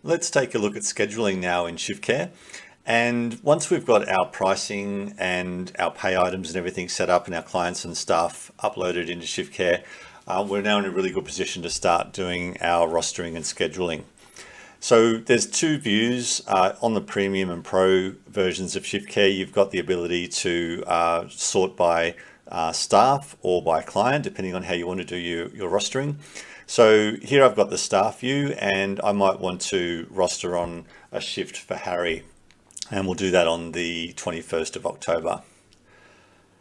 Let's take a look at scheduling now in Shiftcare. And once we've got our pricing and our pay items and everything set up and our clients and staff uploaded into Shiftcare, we're now in a really good position to start doing our rostering and scheduling. So there's two views on the Premium and Pro versions of Shiftcare. You've got the ability to sort by staff or by client, depending on how you want to do your rostering. So here I've got the staff view, and I might want to roster on a shift for Harry, and we'll do that on the 21st of October.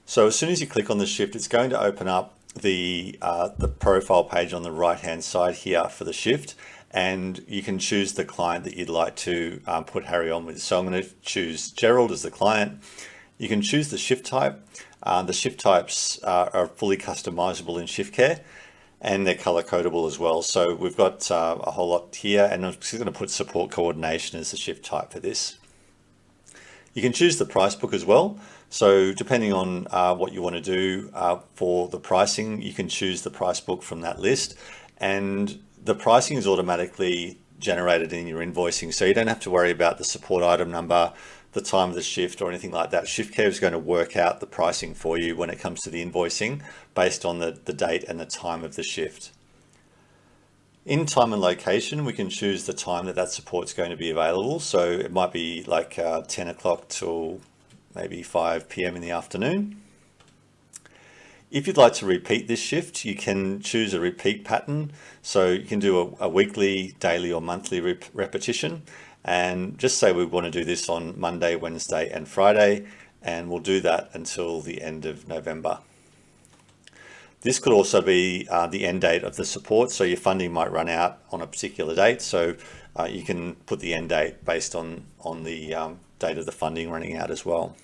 So as soon as you click on the shift, it's going to open up the profile page on the right hand side here for the shift, and you can choose the client that you'd like to put Harry on with. So I'm going to choose Gerald as the client. You can choose the shift type. The shift types are fully customizable in Shiftcare, and they're color codable as well. So we've got a whole lot here, and I'm just going to put support coordination as the shift type for this. You can choose the price book as well. So depending on what you want to do for the pricing, you can choose the price book from that list, and the pricing is automatically generated in your invoicing. So you don't have to worry about the support item number, the time of the shift, or anything like that. Shiftcare is going to work out the pricing for you when it comes to the invoicing based on the date and the time of the shift. In time and location, we can choose the time that support is going to be available. So it might be like 10 o'clock till maybe 5 p.m. in the afternoon. If you'd like to repeat this shift, you can choose a repeat pattern. So you can do a weekly, daily, or monthly repetition. And just say we want to do this on Monday, Wednesday, and Friday, and we'll do that until the end of November. This could also be the end date of the support, so your funding might run out on a particular date, so you can put the end date based on the date of the funding running out as well.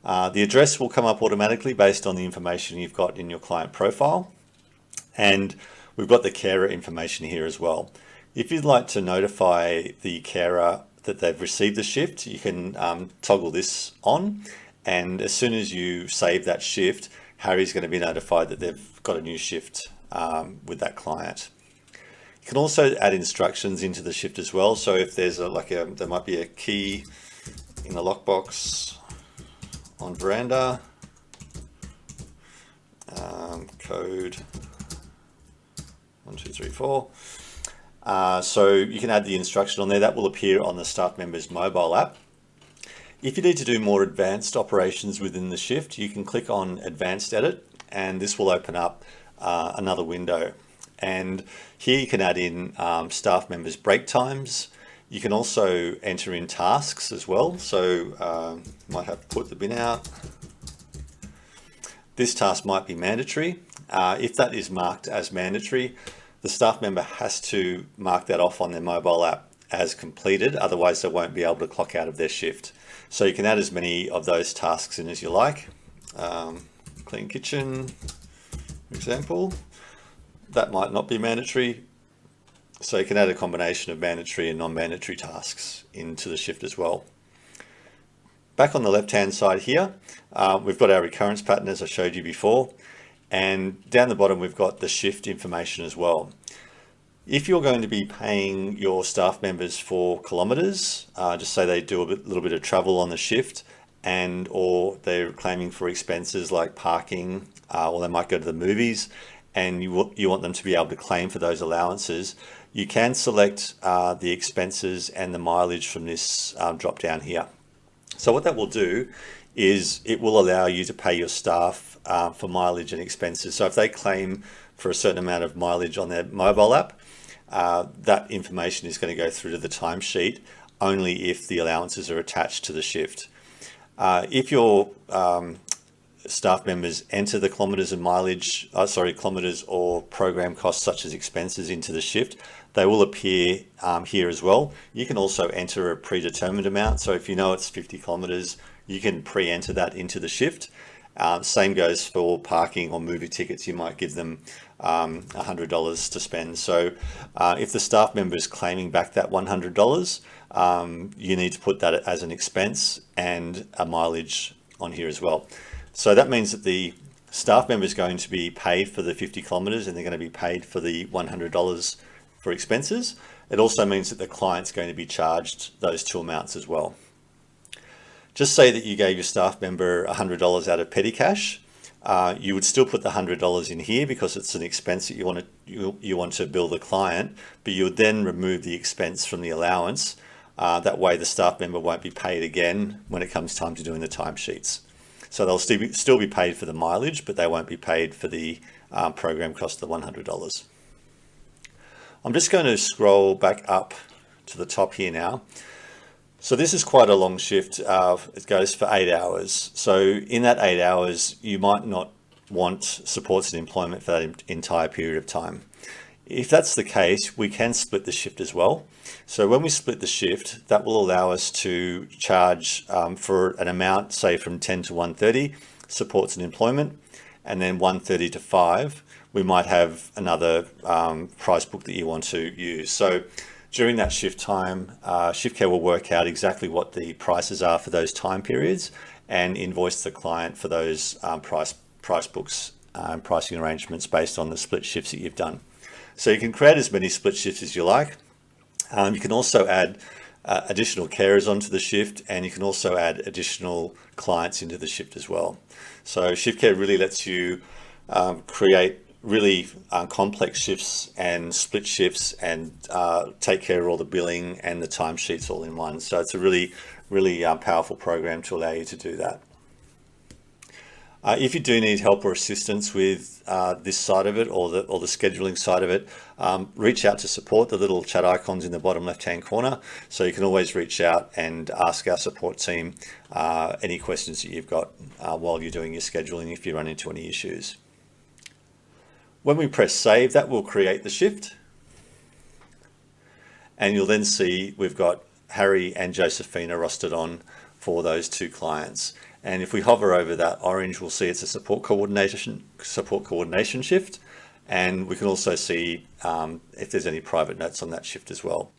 The address will come up automatically based on the information you've got in your client profile, and we've got the carer information here as well. If you'd like to notify the carer that they've received the shift, you can toggle this on, and as soon as you save that shift, Harry's going to be notified that they've got a new shift with that client. You can also add instructions into the shift as well. So if there's there might be a key in the lockbox on veranda, code 1234. So you can add the instruction on there. That will appear on the staff member's mobile app. If you need to do more advanced operations within the shift, you can click on Advanced Edit, and this will open up another window. And here you can add in staff members' break times. You can also enter in tasks as well. So might have to put the bin out. This task might be mandatory. If that is marked as mandatory, the staff member has to mark that off on their mobile app as completed, otherwise they won't be able to clock out of their shift. So you can add as many of those tasks in as you like. Clean kitchen, for example. That might not be mandatory. So you can add a combination of mandatory and non-mandatory tasks into the shift as well. Back on the left-hand side here, we've got our recurrence pattern as I showed you before. And down the bottom, we've got the shift information as well. If you're going to be paying your staff members for kilometers, just say they do a little bit of travel on the shift, or they're claiming for expenses like parking, or they might go to the movies, and you want them to be able to claim for those allowances, you can select the expenses and the mileage from this drop down here. So what that will do is it will allow you to pay your staff for mileage and expenses. So if they claim for a certain amount of mileage on their mobile app, that information is going to go through to the timesheet only if the allowances are attached to the shift. If your staff members enter the kilometers and mileage, kilometers or program costs such as expenses into the shift, they will appear here as well. You can also enter a predetermined amount. So if you know it's 50 kilometers, you can pre-enter that into the shift. Same goes for parking or movie tickets. You might give them $100 to spend. So if the staff member is claiming back that $100, you need to put that as an expense and a mileage on here as well. So that means that the staff member is going to be paid for the 50 kilometers and they're going to be paid for the $100 for expenses. It also means that the client's going to be charged those two amounts as well. Just say that you gave your staff member $100 out of petty cash. You would still put the $100 in here because it's an expense that you want to bill the client, but you would then remove the expense from the allowance. That way the staff member won't be paid again when it comes time to doing the timesheets. So they'll still be paid for the mileage, but they won't be paid for the program cost of the $100. I'm just going to scroll back up to the top here now. So this is quite a long shift. It goes for 8 hours. So in that 8 hours, you might not want supports and employment for that entire period of time. If that's the case, we can split the shift as well. So when we split the shift, that will allow us to charge for an amount, say from 10 to 1:30, supports and employment, and then 1:30 to 5, we might have another price book that you want to use. So during that shift time, Shiftcare will work out exactly what the prices are for those time periods and invoice the client for those price books and pricing arrangements based on the split shifts that you've done. So you can create as many split shifts as you like. You can also add additional carers onto the shift, and you can also add additional clients into the shift as well. So Shiftcare really lets you create really complex shifts and split shifts and take care of all the billing and the timesheets all in one. So it's a really powerful program to allow you to do that. If you do need help or assistance with this side of it or the scheduling side of it, reach out to support. The little chat icons in the bottom left-hand corner. So you can always reach out and ask our support team any questions that you've got while you're doing your scheduling if you run into any issues. When we press save, that will create the shift. And you'll then see we've got Harry and Josephina rostered on for those two clients. And if we hover over that orange, we'll see it's a support coordination shift. And we can also see if there's any private notes on that shift as well.